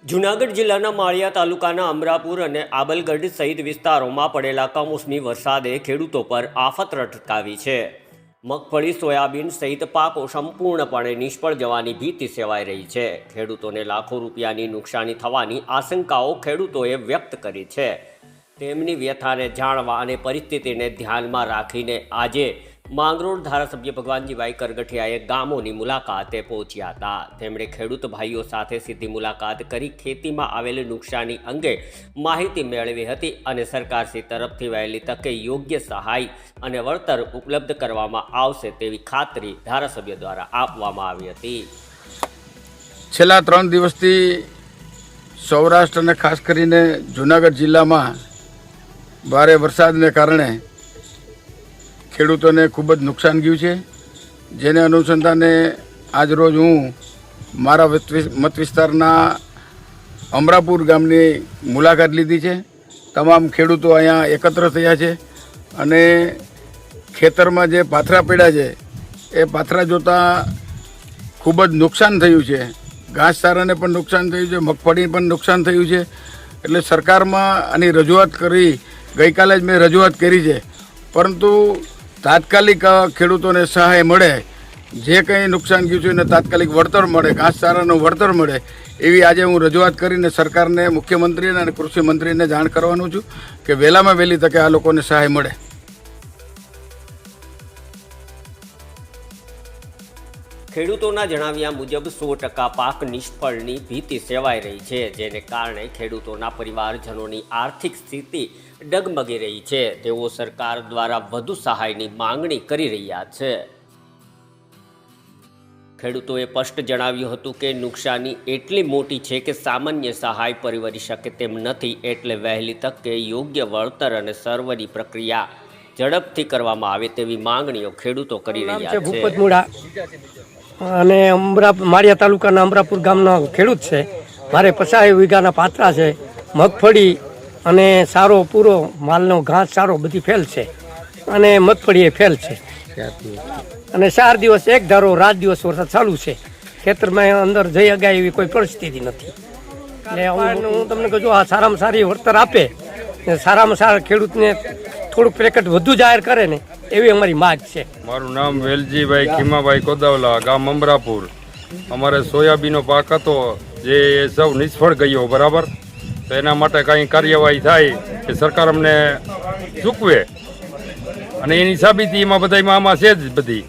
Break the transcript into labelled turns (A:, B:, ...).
A: જૂનાગઢ જિલ્લાના માળિયા તાલુકાના અમરાપુર અને આબલગઢ સહિત વિસ્તારોમાં પડેલા કમોસમી વરસાદે ખેડૂતો પર આફત રટકાવી છે। મગફળી, સોયાબીન સહિત પાકો સંપૂર્ણપણે નિષ્ફળ જવાની ભીતિ સેવાઈ રહી છે। ખેડૂતોને લાખો રૂપિયાની નુકસાની થવાની આશંકાઓ ખેડૂતોએ વ્યક્ત કરી છે। તેમની વ્યથાને જાણવા અને પરિસ્થિતિને ધ્યાનમાં રાખીને આજે માંગરોળ ધારાસભ્ય ભગવાનજીભાઈ કરગઠિયાએ ગામોની મુલાકાતે પહોંચ્યા હતા। તેમણે ખેડૂત ભાઈઓ સાથે સીધી મુલાકાત કરી ખેતીમાં આવેલી નુકસાની અંગે માહિતી મેળવી હતી અને સરકારશ્રી તરફથી વહેલી તકે યોગ્ય સહાય અને વળતર ઉપલબ્ધ કરવામાં આવશે તેવી ખાતરી ધારાસભ્ય દ્વારા આપવામાં આવી હતી।
B: છેલ્લા 3 દિવસથી સૌરાષ્ટ્ર અને ખાસ કરીને જૂનાગઢ જિલ્લામાં ભારે વરસાદને કારણે ખેડૂતોને ખૂબ જ નુકસાન ગયું છે, જેને અનુસંધાને આજરોજ હું મારા મત વિસ્તારના અમરાપુર ગામની મુલાકાત લીધી છે। તમામ ખેડૂતો અહીંયા એકત્ર થયા છે અને ખેતરમાં જે પાથરા પડ્યા છે એ પાથરા જોતાં ખૂબ જ નુકસાન થયું છે। ઘાસચારાને પણ નુકસાન થયું છે, મગફળી પણ નુકસાન થયું છે। એટલે સરકારમાં આની રજૂઆત કરી, ગઈકાલે જ મેં રજૂઆત કરી છે, પરંતુ તાત્કાલિક ખેડૂતોને સહાય મળે, જે કંઈ નુકસાન ગયું છે એને તાત્કાલિક વળતર મળે, ઘાસચારાનું વળતર મળે એવી આજે હું રજૂઆત કરીને સરકારને, મુખ્યમંત્રીને અને કૃષિ મંત્રીને જાણ કરવાનું છું કે વહેલામાં વહેલી તકે આ લોકોને સહાય મળે।
A: ખેડૂતોના જણાવ્યા મુજબ 100% પાક નિષ્ફળની ભીતિ સેવાઈ રહી છે, જેને કારણે ખેડૂતોના પરિવારજનોની આર્થિક સ્થિતિ ડગમગી રહી છે। તેઓ સરકાર દ્વારા વધુ સહાયની માંગણી કરી રહ્યા છે। ખેડૂતોએ સ્પષ્ટ જણાવ્યું હતું કે નુકસાની એટલી મોટી છે કે સામાન્ય સહાય પરિવરી શકે તેમ નથી, એટલે વહેલી તકે યોગ્ય વળતર અને સર્વની પ્રક્રિયા ઝડપથી કરવામાં આવે તેવી માંગણીઓ ખેડૂતો કરી રહ્યા છે।
C: અને માળિયા તાલુકાના અમરાપુર ગામનો ખેડૂત છે। મારે 50 વીઘાના પાથરા છે, મગફળી અને સારો પૂરો માલનો ઘાસ સારો બધી ફેલ છે અને મગફળી એ ફેલ છે અને 4 દિવસ એક ધારો રાત દિવસ વરસાદ ચાલુ છે। ખેતરમાં અંદર જઈ અગાય એવી કોઈ પરિસ્થિતિ નથી। એટલે હું તમને કહું છું, આ સારામાં સારી વળતર આપે ને સારામાં સારા ખેડૂતને થોડુંક પેકેટ વધુ જાહેર કરે ને એવી અમારી માંગ છે।
D: મારું નામ વેલજીભાઈ ખીમાભાઈ કોદાવલા, ગામ અમરાપુર। અમારે સોયાબીનનો પાક હતો જે સૌ નિષ્ફળ ગયો, બરાબર। તો એના માટે કંઈ કાર્યવાહી થાય કે સરકાર અમને ચૂકવે, અને એની સાબિતી એમાં બધામાં આમાં છે જ બધી।